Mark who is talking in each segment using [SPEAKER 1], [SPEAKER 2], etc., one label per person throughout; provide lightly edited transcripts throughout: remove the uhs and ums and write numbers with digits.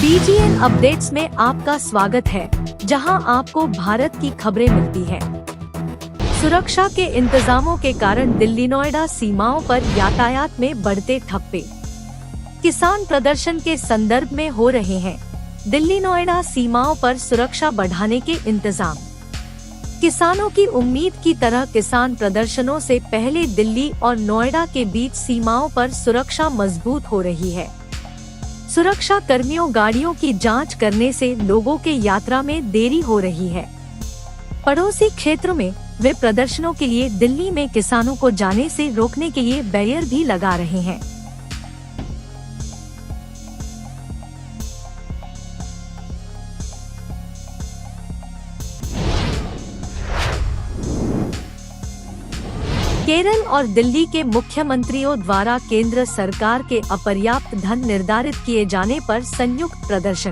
[SPEAKER 1] BGN updates में आपका स्वागत है, जहां आपको भारत की खबरें मिलती हैं। सुरक्षा के इंतजामों के कारण दिल्ली नोएडा सीमाओं पर यातायात में बढ़ते ठप्पे। किसान प्रदर्शन के संदर्भ में हो रहे हैं दिल्ली नोएडा सीमाओं पर सुरक्षा बढ़ाने के इंतजाम। किसानों की उम्मीद की तरह किसान प्रदर्शनों से पहले दिल्ली और नोएडा के बीच सीमाओं पर सुरक्षा मजबूत हो रही है। सुरक्षा कर्मियों गाड़ियों की जांच करने से लोगों के यात्रा में देरी हो रही है। पड़ोसी क्षेत्रों में वे प्रदर्शनों के लिए दिल्ली में किसानों को जाने से रोकने के लिए बैरियर भी लगा रहे हैं। केरल और दिल्ली के मुख्यमंत्रियों द्वारा केंद्र सरकार के अपर्याप्त धन निर्धारित किए जाने पर संयुक्त प्रदर्शन।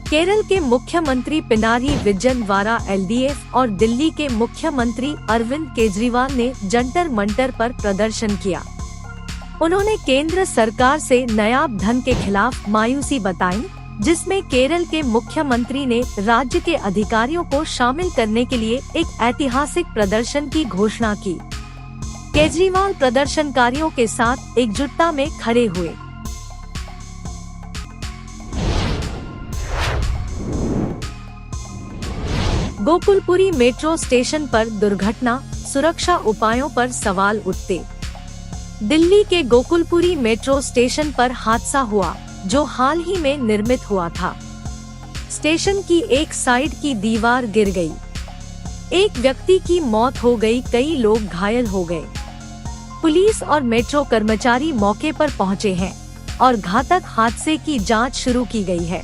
[SPEAKER 1] केरल के मुख्यमंत्री पिनारी विजयन द्वारा एलडीएफ और दिल्ली के मुख्यमंत्री अरविंद केजरीवाल ने जंतर मंतर पर प्रदर्शन किया। उन्होंने केंद्र सरकार से नायाब धन के खिलाफ मायूसी बताई, जिसमें केरल के मुख्यमंत्री ने राज्य के अधिकारियों को शामिल करने के लिए एक ऐतिहासिक प्रदर्शन की घोषणा की। केजरीवाल प्रदर्शनकारियों के साथ एकजुटता में खड़े हुए। गोकुलपुरी मेट्रो स्टेशन पर दुर्घटना, सुरक्षा उपायों पर सवाल उठते। दिल्ली के गोकुलपुरी मेट्रो स्टेशन पर हादसा हुआ, जो हाल ही में निर्मित हुआ था। स्टेशन की एक साइड की दीवार गिर गई। एक व्यक्ति की मौत हो गई, कई लोग घायल हो गए। पुलिस और मेट्रो कर्मचारी मौके पर पहुंचे हैं और घातक हादसे की जांच शुरू की गई है।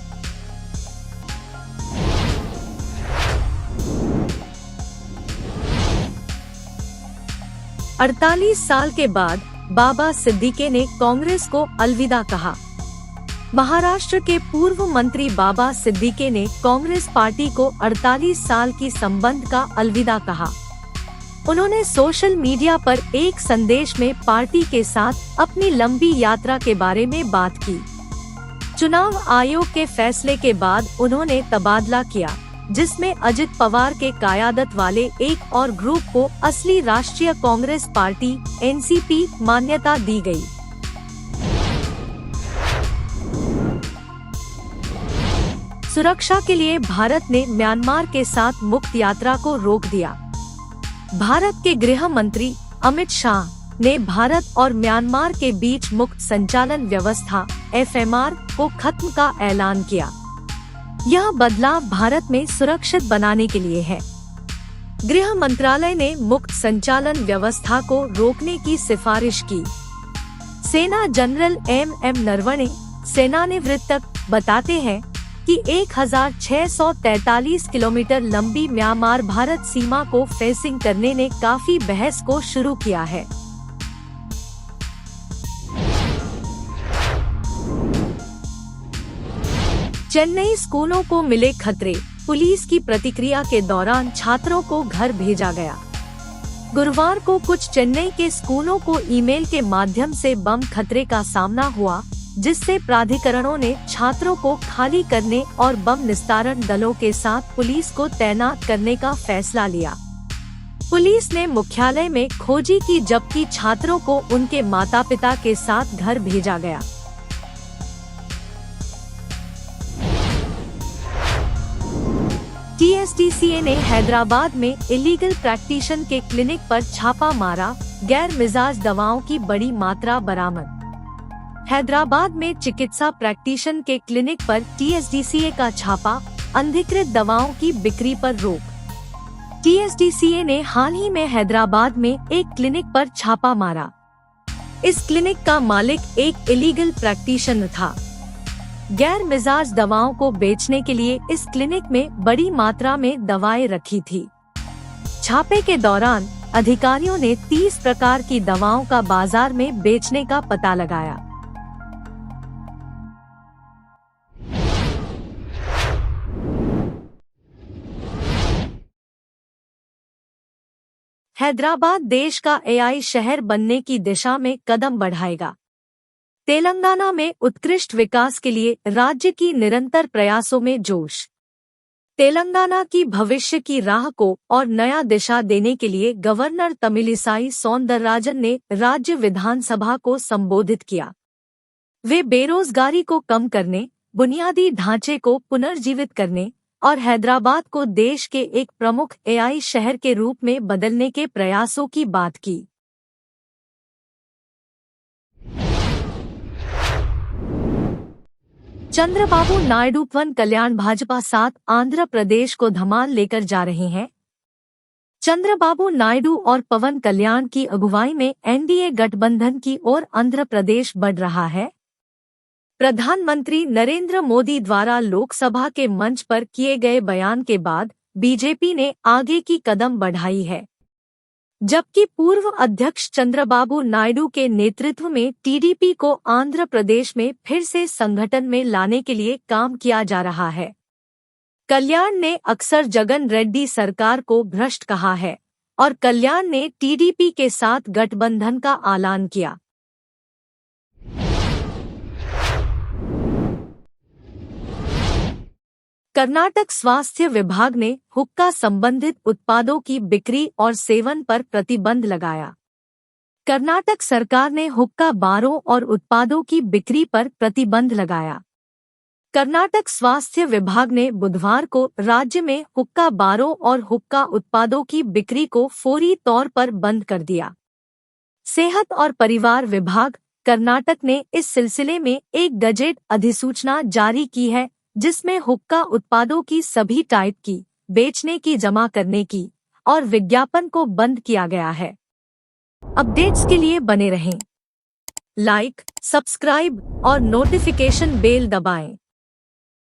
[SPEAKER 1] अड़तालीस साल के बाद बाबा सिद्दीकी ने कांग्रेस को अलविदा कहा। महाराष्ट्र के पूर्व मंत्री बाबा सिद्दीकी ने कांग्रेस पार्टी को 48 साल की संबंध का अलविदा कहा। उन्होंने सोशल मीडिया पर एक संदेश में पार्टी के साथ अपनी लंबी यात्रा के बारे में बात की। चुनाव आयोग के फैसले के बाद उन्होंने तबादला किया, जिसमें अजित पवार के क़यादत वाले एक और ग्रुप को असली राष्ट्रीय कांग्रेस पार्टी एनसीपी मान्यता दी गई। सुरक्षा के लिए भारत ने म्यांमार के साथ मुक्त यात्रा को रोक दिया। भारत के गृह मंत्री अमित शाह ने भारत और म्यांमार के बीच मुक्त संचालन व्यवस्था एफएमआर को खत्म का ऐलान किया। यह बदलाव भारत में सुरक्षित बनाने के लिए है। गृह मंत्रालय ने मुक्त संचालन व्यवस्था को रोकने की सिफारिश की। सेना जनरल एम नरवणे, सेनानिवृत्त, बताते हैं कि 1643 किलोमीटर लंबी म्यांमार भारत सीमा को फेंसिंग करने ने काफी बहस को शुरू किया है। चेन्नई स्कूलों को मिले खतरे, पुलिस की प्रतिक्रिया के दौरान छात्रों को घर भेजा गया। गुरुवार को कुछ चेन्नई के स्कूलों को ईमेल के माध्यम से बम खतरे का सामना हुआ, जिससे प्राधिकरणों ने छात्रों को खाली करने और बम निस्तारण दलों के साथ पुलिस को तैनात करने का फैसला लिया। पुलिस ने मुख्यालय में खोजी की, जबकि छात्रों को उनके माता-पिता के साथ घर भेजा गया। टीएसडीसीए ने हैदराबाद में इलीगल प्रैक्टिशन के क्लिनिक पर छापा मारा, गैर मिजाज दवाओं की बड़ी मात्रा बरामद। हैदराबाद में चिकित्सा प्रैक्टिशन के क्लिनिक पर टीएसडीसीए का छापा, अनधिकृत दवाओं की बिक्री पर रोक। टीएसडीसीए ने हाल ही में हैदराबाद में एक क्लिनिक पर छापा मारा। इस क्लिनिक का मालिक एक इलीगल प्रैक्टिशनर था। गैर मिजाज दवाओं को बेचने के लिए इस क्लिनिक में बड़ी मात्रा में दवाएं रखी थी। छापे के दौरान अधिकारियों ने 30 प्रकार की दवाओं का बाजार में बेचने का पता लगाया। हैदराबाद देश का एआई शहर बनने की दिशा में कदम बढ़ाएगा। तेलंगाना में उत्कृष्ट विकास के लिए राज्य की निरंतर प्रयासों में जोश। तेलंगाना की भविष्य की राह को और नया दिशा देने के लिए गवर्नर तमिलिसाई सौंदरराजन ने राज्य विधानसभा को संबोधित किया। वे बेरोजगारी को कम करने, बुनियादी ढांचे को पुनर्जीवित करने और हैदराबाद को देश के एक प्रमुख एआई शहर के रूप में बदलने के प्रयासों की बात की। चंद्रबाबू नायडू पवन कल्याण भाजपा साथ आंध्र प्रदेश को धमाल लेकर जा रहे हैं। चंद्रबाबू नायडू और पवन कल्याण की अगुवाई में एनडीए गठबंधन की ओर आंध्र प्रदेश बढ़ रहा है। प्रधानमंत्री नरेंद्र मोदी द्वारा लोकसभा के मंच पर किए गए बयान के बाद बीजेपी ने आगे की कदम बढ़ाई है, जबकि पूर्व अध्यक्ष चंद्रबाबू नायडू के नेतृत्व में टीडीपी को आंध्र प्रदेश में फिर से संगठन में लाने के लिए काम किया जा रहा है। कल्याण ने अक्सर जगन रेड्डी सरकार को भ्रष्ट कहा है और कल्याण ने टीडीपी के साथ गठबंधन का ऐलान किया। कर्नाटक स्वास्थ्य विभाग ने हुक्का संबंधित उत्पादों की बिक्री और सेवन पर प्रतिबंध लगाया। कर्नाटक सरकार ने हुक्का बारों और उत्पादों की बिक्री पर प्रतिबंध लगाया। कर्नाटक स्वास्थ्य विभाग ने बुधवार को राज्य में हुक्का बारों और हुक्का उत्पादों की बिक्री को फौरी तौर पर बंद कर दिया। सेहत और परिवार विभाग कर्नाटक ने इस सिलसिले में एक गजेट अधिसूचना जारी की है, जिसमें हुक्का उत्पादों की सभी टाइप की बेचने की, जमा करने की और विज्ञापन को बंद किया गया है। अपडेट्स के लिए बने रहें, लाइक, सब्सक्राइब और नोटिफिकेशन बेल दबाएं।